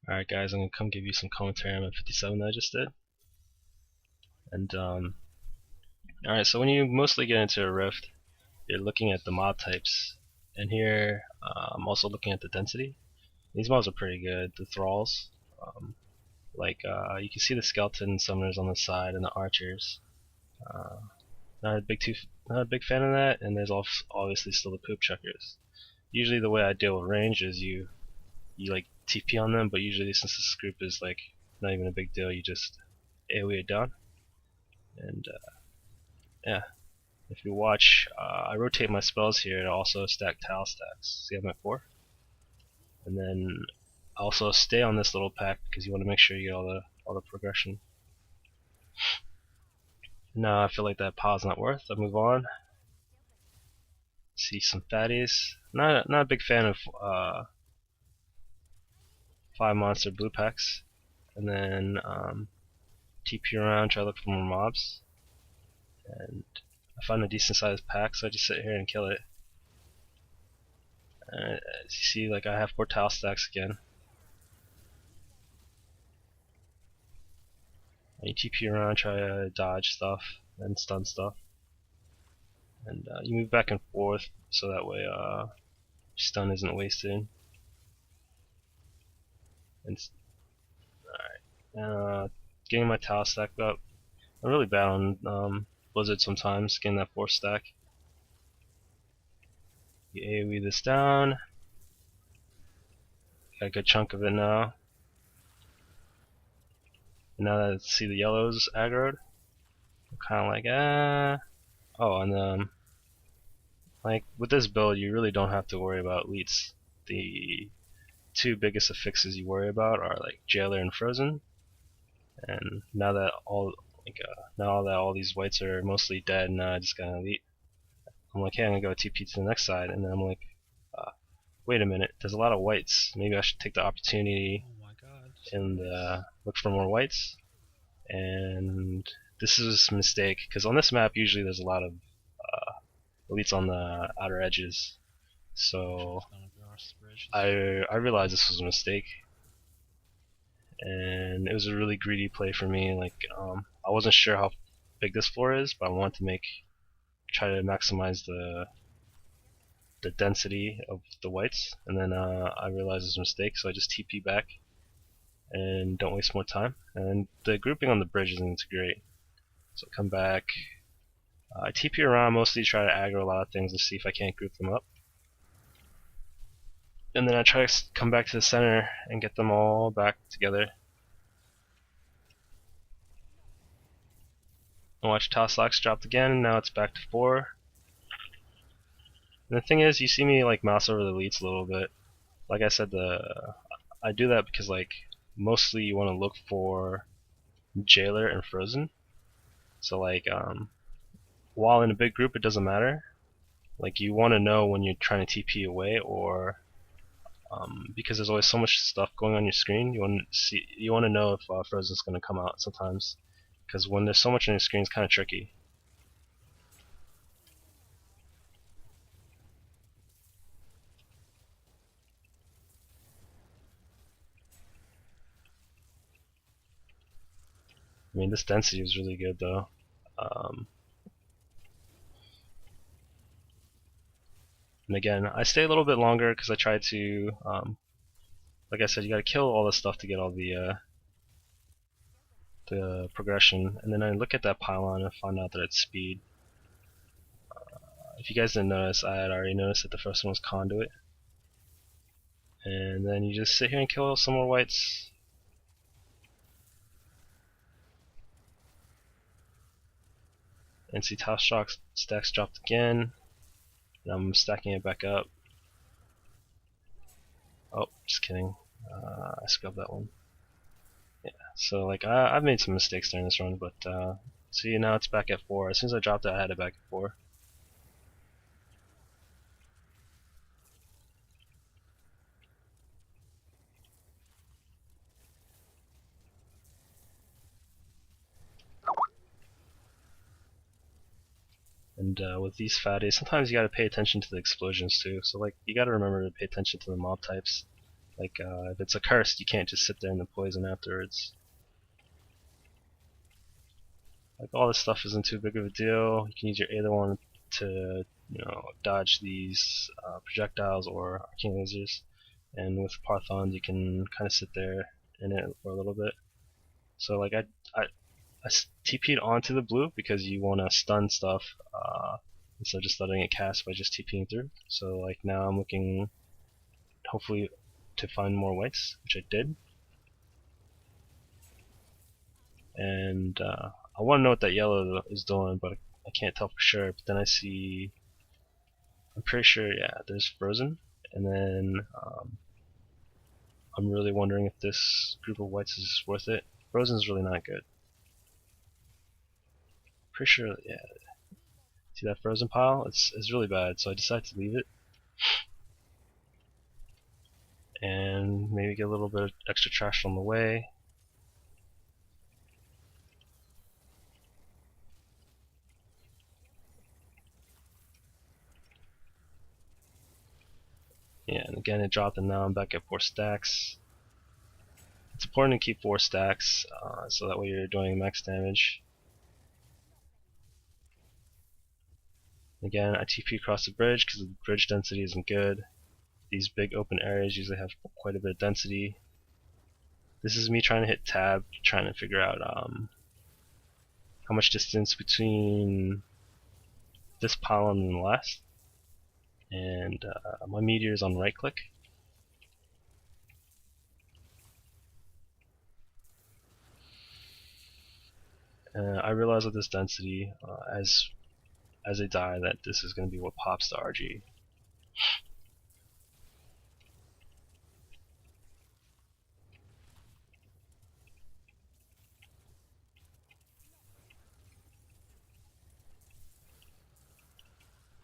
Alright guys, I'm going to come give you some commentary on my 57 that I just did. And alright, so when you mostly get into a rift, you're looking at the mob types. And here, I'm also looking at the density. These mobs are pretty good, the thralls. You can see the skeleton summoners on the side and the archers. Uh, not a big fan of that, and there's obviously still the poop chuckers. Usually the way I deal with range is you like TP on them, but usually since this group is like not even a big deal, you just AoE it down. And yeah, if you watch, I rotate my spells here to also stack tile stacks. See, I'm at 4, and then also stay on this little pack because you want to make sure you get all the progression. Now I feel like that pile's not worth. I move on. See some fatties. Not a big fan of 5 monster blue packs, and then TP around, try to look for more mobs, and I find a decent sized pack, so I just sit here and kill it. As you see, like I have 4 tile stacks again. And you TP around, try to dodge stuff and stun stuff, and you move back and forth so that way stun isn't wasted. And getting my tile stack up. I'm really bad on Blizzard sometimes, getting that 4 stack. You AoE this down. Got a good chunk of it now. Now that I see the yellows aggroed, I'm kind of like, Oh, and like with this build, you really don't have to worry about elites. The 2 biggest affixes you worry about are like Jailer and Frozen. And now that all these whites are mostly dead, now I just got an elite. I'm like, hey, I'm gonna go TP to the next side, and then I'm like, wait a minute, there's a lot of whites. Maybe I should take the opportunity and look for more whites. And this is a mistake because on this map usually there's a lot of elites on the outer edges. So I realized this was a mistake, and it was a really greedy play for me. Like I wasn't sure how big this floor is, but I wanted to try to maximize the density of the whites, and then I realized it was a mistake, so I just TP back and don't waste more time. And the grouping on the bridge isn't great, so come back. I TP around, mostly try to aggro a lot of things to see if I can't group them up. And then I try to come back to the center and get them all back together. And watch Toslax dropped again, now it's back to 4. And the thing is, you see me like mouse over the elites a little bit. Like I said, I do that because like mostly you want to look for Jailer and Frozen. So like while in a big group it doesn't matter. Like you want to know when you're trying to TP away, or because there's always so much stuff going on your screen, you want to know if Frozen's going to come out sometimes. Because when there's so much on your screen, it's kind of tricky. I mean, this density is really good though. And again, I stay a little bit longer because I try to, like I said, you got to kill all the stuff to get all the progression. And then I look at that pylon and find out that it's speed. If you guys didn't notice, I had already noticed that the first one was conduit. And then you just sit here and kill some more whites. And see top stacks dropped again. And I'm stacking it back up. Oh, just kidding. I scrubbed that one. Yeah, so like I've made some mistakes during this run, but see, now it's back at 4. As soon as I dropped it, I had it back at 4. And with these fatties, sometimes you gotta pay attention to the explosions too. So like you gotta remember to pay attention to the mob types. Like if it's a cursed, you can't just sit there in the poison afterwards. Like all this stuff isn't too big of a deal. You can use your Aether to dodge these projectiles or arcane lasers, and with Parthons you can kind of sit there in it for a little bit. So like I TP'd onto the blue because you want to stun stuff instead of just letting it cast by just TPing through. So like now I'm looking hopefully to find more whites, which I did. And I want to know what that yellow is doing, but I can't tell for sure. But then I see, I'm pretty sure, yeah, there's frozen. And then I'm really wondering if this group of whites is worth it. Frozen is really not good. Pretty sure, yeah. See that frozen pile? It's really bad, so I decided to leave it. And maybe get a little bit of extra trash on the way. Yeah, and again it dropped, and now I'm back at 4 stacks. It's important to keep 4 stacks, so that way you're doing max damage. Again, I TP across the bridge because the bridge density isn't good. These big open areas usually have quite a bit of density. This is me trying to hit tab, trying to figure out how much distance between this pylon and the last. And my meteor is on right click. I realize with this density, as I die, that this is going to be what pops the RG.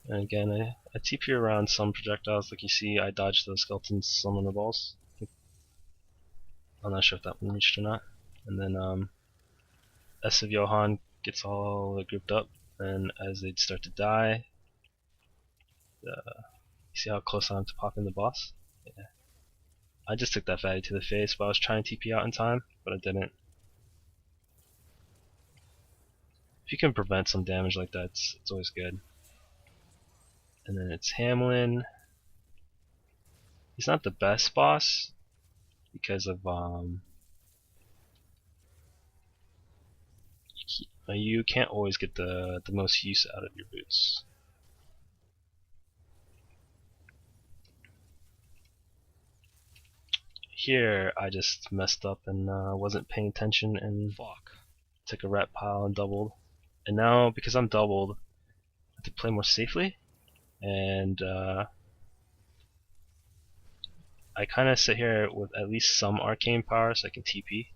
And again, I TP around some projectiles. Like you see, I dodged the skeleton summoner balls. I'm not sure if that one reached or not. And then S of Johann gets all grouped up, and as they start to die, you see how close I am to popping the boss? Yeah. I just took that fatty to the face, but I was trying to TP out in time, but I didn't. If you can prevent some damage like that, it's always good. And then it's Hamlin. He's not the best boss because of you can't always get the most use out of your boots. Here I just messed up and wasn't paying attention and took a rat pile and doubled. And now because I'm doubled, I have to play more safely, and I kind of sit here with at least some arcane power so I can TP.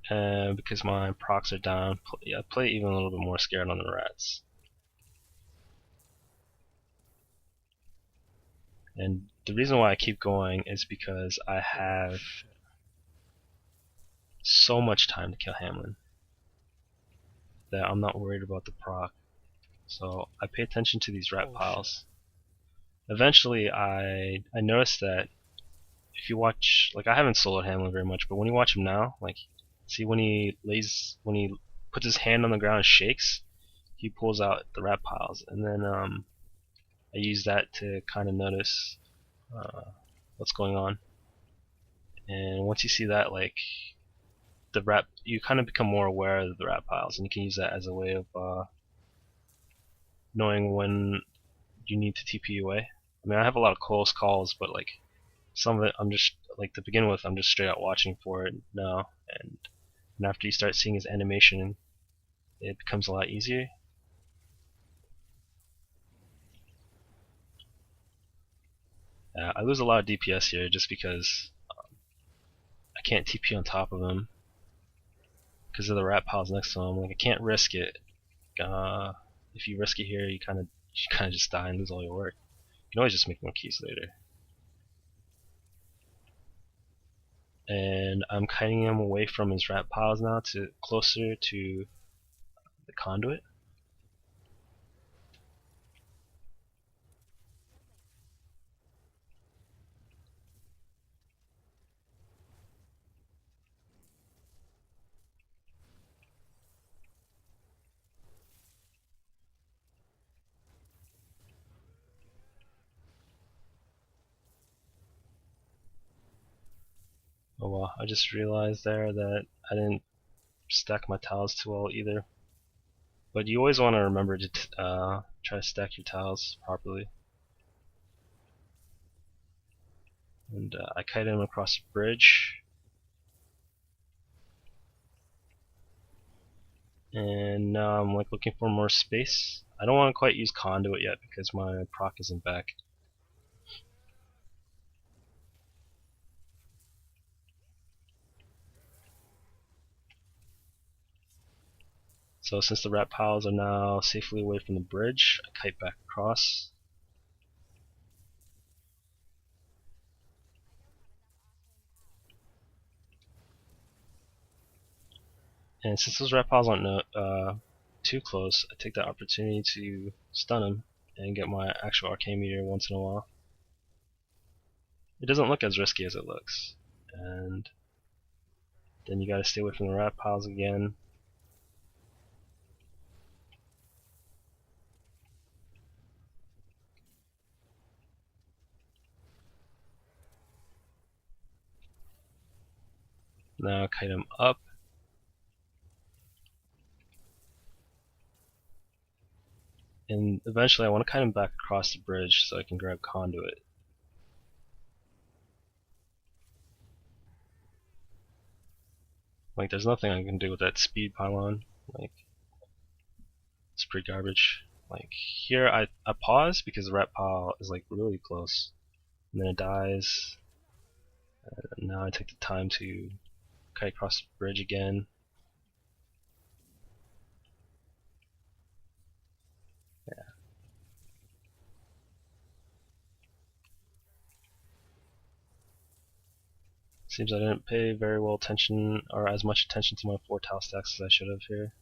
And because my procs are down, I play even a little bit more scared on the rats. And the reason why I keep going is because I have so much time to kill Hamlin that I'm not worried about the proc. So I pay attention to these rat piles. Eventually I noticed that if you watch, like I haven't soloed Hamlin very much, but when you watch him now, like see when he puts his hand on the ground and shakes, he pulls out the rat piles, and then I use that to kind of notice what's going on. And once you see that, like you kind of become more aware of the rat piles, and you can use that as a way of knowing when you need to TP away. I mean, I have a lot of close calls, but like some of it, I'm just like to begin with, I'm just straight out watching for it now, and after you start seeing his animation, it becomes a lot easier. I lose a lot of DPS here just because I can't TP on top of him because of the rat piles next to him. Like I can't risk it. If you risk it here, you kind of just die and lose all your work. You can always just make more keys later. And I'm kiting him away from his rat piles now to closer to the conduit. Oh well, I just realized there that I didn't stack my tiles too well either. But you always want to remember to try to stack your tiles properly. And I kite him across the bridge. And now I'm like looking for more space. I don't want to quite use conduit yet because my proc isn't back. So since the rat piles are now safely away from the bridge, I kite back across. And since those rat piles aren't too close, I take that opportunity to stun him and get my actual arcane meteor once in a while. It doesn't look as risky as it looks. And then you gotta stay away from the rat piles again. Now kite him up. And eventually I want to kite him back across the bridge so I can grab conduit. Like there's nothing I can do with that speed pylon. Like it's pretty garbage. Like here I pause because the rat pile is like really close. And then it dies. And now I take the time to kite across the bridge again. Yeah. Seems I didn't pay very well attention or as much attention to my 4 tile stacks as I should have here.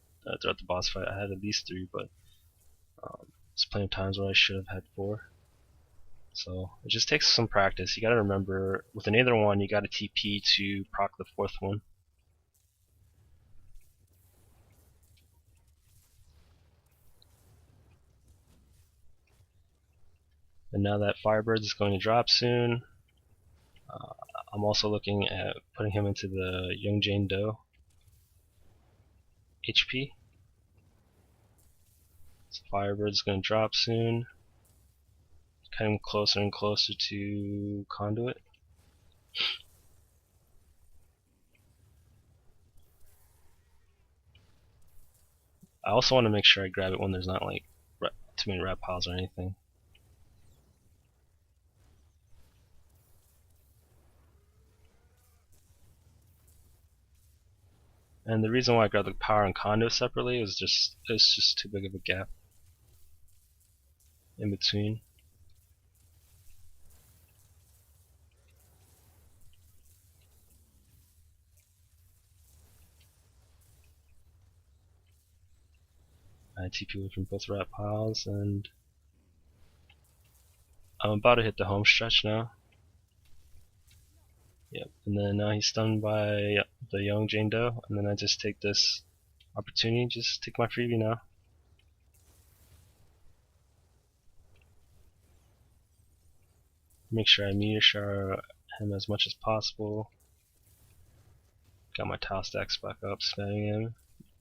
Throughout the boss fight I had at least 3, but there's plenty of times where I should have had 4. So it just takes some practice. You gotta remember, with an either one, you gotta TP to proc the 4th one. And now that Firebird is going to drop soon, I'm also looking at putting him into the Young Jane Doe HP. So Firebird's going to drop soon. Kind of closer and closer to Conduit. I also want to make sure I grab it when there's not like too many rat piles or anything. And the reason why I grabbed the power and conduit separately is it's just too big of a gap in between. I TP away from both rat piles, and I'm about to hit the home stretch now. Yep, and then now he's stunned by the Young Jane Doe, and then I just take this opportunity, just take my freebie now. Make sure I meteor shower him as much as possible. Got my tile stacks back up, spamming him.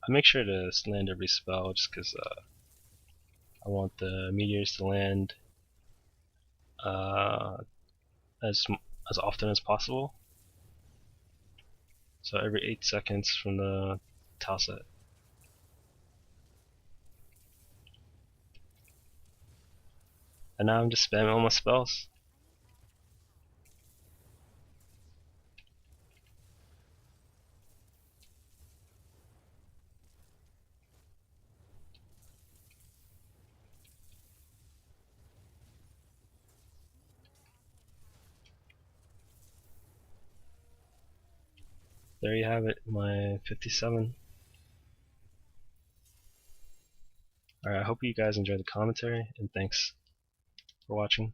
I make sure to land every spell just because I want the meteors to land as often as possible. So every 8 seconds from the tile set. And now I'm just spamming all my spells. There you have it, my 57. Alright, I hope you guys enjoyed the commentary, and thanks for watching.